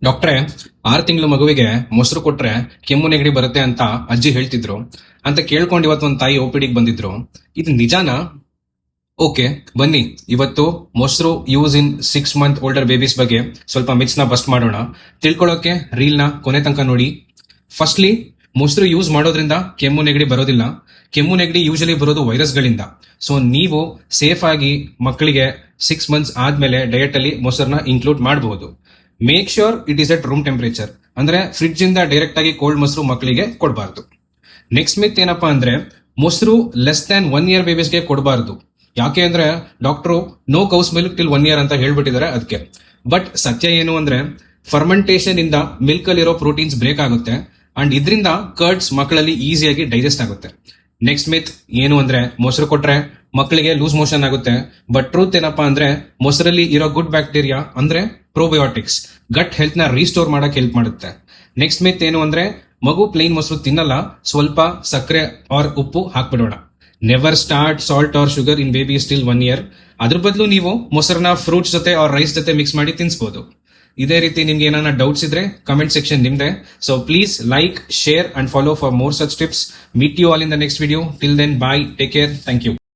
ಡಾಕ್ಟ್ರೆ, 6 ತಿಂಗಳು ಮಗುವಿಗೆ ಮೊಸರು ಕೊಟ್ರೆ ಕೆಮ್ಮು ನೆಗಡಿ ಬರುತ್ತೆ ಅಂತ ಅಜ್ಜಿ ಹೇಳ್ತಿದ್ರು ಅಂತ ಕೇಳ್ಕೊಂಡು ಇವತ್ತು ಒಂದು ತಾಯಿ OPD ಬಂದಿದ್ರು. ಇದು ನಿಜಾನಾ? ಓಕೆ, ಬನ್ನಿ ಇವತ್ತು ಮೊಸರು use in 6 month older babies ಬಗ್ಗೆ ಸ್ವಲ್ಪ ಮಿತ್ಸ್ನ ಬಸ್ಟ್ ಮಾಡೋಣ. ತಿಳ್ಕೊಳ್ಳೋಕೆ ರೀಲ್ನ ಕೊನೆ ತನಕ ನೋಡಿ. ಫಸ್ಟ್ಲಿ, ಮೊಸರು ಯೂಸ್ ಮಾಡೋದ್ರಿಂದ ಕೆಮ್ಮು ನೆಗಡಿ ಬರೋದಿಲ್ಲ. ಕೆಮ್ಮು ನೆಗಡಿ ಯೂಶಲಿ ಬರೋದು ವೈರಸ್ಗಳಿಂದ. ಸೊ ನೀವು ಸೇಫ್ ಆಗಿ ಮಕ್ಕಳಿಗೆ 6 ಮಂತ್ಸ್ ಆದ್ಮೇಲೆ ಡಯಟ್ ಅಲ್ಲಿ ಮೊಸರನ್ನ ಇನ್ಕ್ಲೂಡ್ ಮಾಡಬಹುದು. Make sure it is at room temperature, ಅಂದ್ರೆ ಫ್ರಿಡ್ಜ್ ಇಂದ ಡೈರೆಕ್ಟ್ ಆಗಿ ಕೋಲ್ಡ್ ಮೊಸರು ಮಕ್ಕಳಿಗೆ ಕೊಡಬಾರ್ದು. ನೆಕ್ಸ್ಟ್ ಮಿತ್ ಏನಪ್ಪಾ ಅಂದ್ರೆ ಮೊಸರು ಲೆಸ್ ದ್ಯಾನ್ 1 year ಬೇಬೀಸ್ಗೆ ಕೊಡಬಾರ್ದು. ಯಾಕೆ ಅಂದ್ರೆ doctor no cow's milk till 1 year ಅಂತ ಹೇಳ್ಬಿಟ್ಟಿದ್ದಾರೆ ಅದಕ್ಕೆ. ಬಟ್ ಸತ್ಯ ಏನು ಅಂದ್ರೆ ಫರ್ಮೆಂಟೇಷನ್ ಇಂದ ಮಿಲ್ಕ್ ಅಲ್ಲಿರೋ ಪ್ರೋಟೀನ್ಸ್ ಬ್ರೇಕ್ ಆಗುತ್ತೆ ಅಂಡ್ ಇದರಿಂದ ಕರ್ಡ್ಸ್ ಮಕ್ಕಳಲ್ಲಿ ಈಸಿಯಾಗಿ ಡೈಜೆಸ್ಟ್ ಆಗುತ್ತೆ. ನೆಕ್ಸ್ಟ್ ಮಿತ್ ಏನು ಅಂದ್ರೆ ಮೊಸರು ಕೊಟ್ರೆ ಮಕ್ಕಳಿಗೆ ಲೂಸ್ ಮೋಷನ್ ಆಗುತ್ತೆ. ಬಟ್ ಟ್ರೂತ್ ಏನಪ್ಪಾ ಅಂದ್ರೆ ಮೊಸರಲ್ಲಿ ಇರೋ ಗುಡ್ ಬ್ಯಾಕ್ಟೀರಿಯಾ ಅಂದ್ರೆ ಪ್ರೋಬಯೋಟಿಕ್ಸ್ ಗಟ್ ಹೆಲ್ತ್ ನ ರೀಸ್ಟೋರ್ ಮಾಡಕ್ ಹೆಲ್ಪ್ ಮಾಡುತ್ತೆ. ನೆಕ್ಸ್ಟ್ ಮಿತ್ ಏನು ಅಂದ್ರೆ ಮಗು ಪ್ಲೇನ್ ಮೊಸರು ತಿನ್ನಲ್ಲ, ಸ್ವಲ್ಪ ಸಕ್ಕರೆ ಆರ್ ಉಪ್ಪು ಹಾಕ್ಬಿಡೋಣ. Never start salt or sugar in baby still 1 year. ಅದ್ರ ಬದಲು ನೀವು ಮೊಸರನ್ನ ಫ್ರೂಟ್ಸ್ ಜೊತೆ ಆರ್ ರೈಸ್ ಜೊತೆ ಮಿಕ್ಸ್ ಮಾಡಿ ತಿನ್ಸ್ಬೋದು. ಇದೇ ರೀತಿ ನಿಮ್ಗೆ ಏನಾನ ಡೌಟ್ಸ್ ಇದ್ರೆ ಕಮೆಂಟ್ ಸೆಕ್ಷನ್ ನಿಮ್ದೆ. So please like, share and follow for more such tips. Meet you all in the next video. Till then, bye, take care, thank you.